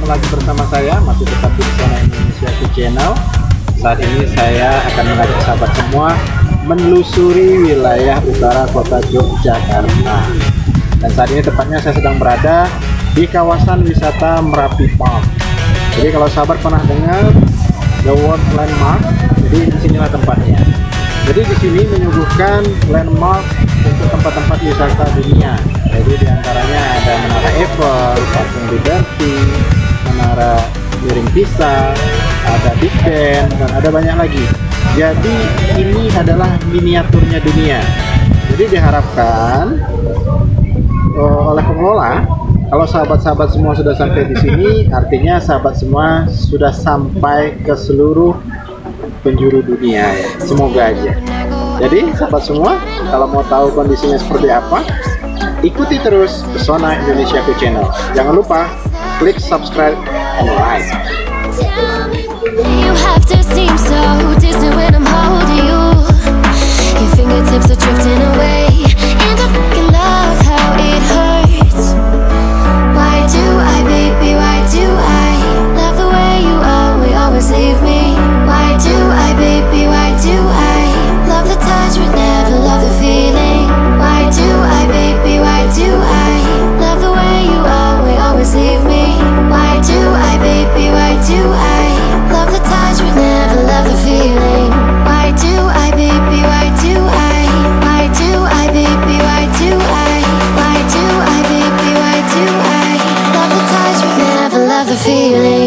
Lagi bersama saya masih tetap di Menyajikan channel. Saat ini saya akan mengajak sahabat semua menelusuri wilayah utara kota Yogyakarta. Dan saat ini tepatnya saya sedang berada di kawasan wisata Merapi Park. Jadi kalau sahabat pernah dengar The World Landmark, jadi disinilah tempatnya. Jadi di sini menyuguhkan landmark untuk tempat-tempat wisata dunia. Jadi diantaranya ada Menara Eiffel, Patung Liberty, Menara Miring Pisa, ada Big Ben, dan ada banyak lagi. Jadi ini adalah miniaturnya dunia. Jadi diharapkan oleh pengelola, kalau sahabat-sahabat semua sudah sampai di sini, artinya sahabat semua sudah sampai ke seluruh penjuru dunia ya. Semoga aja. Jadi sahabat semua, kalau mau tahu kondisinya seperti apa, ikuti terus Pesona Indonesia Channel. Jangan lupa klik subscribe and like. You have to seem so distant when I'm holding you. Your fingertips are drifting away, and I fucking love how it hurts. Why do I, baby, why do I love the way you always leave me? Why do I, baby, why do I love the touch but never love the feeling? Why do I, baby, why do I love the way you always leave me? Why do I, baby, why do I love the touch but never love the feeling? Why do I, baby, why do I? Why do I, baby, why do I? Why do I, baby, why do I love the touch but never love the feeling?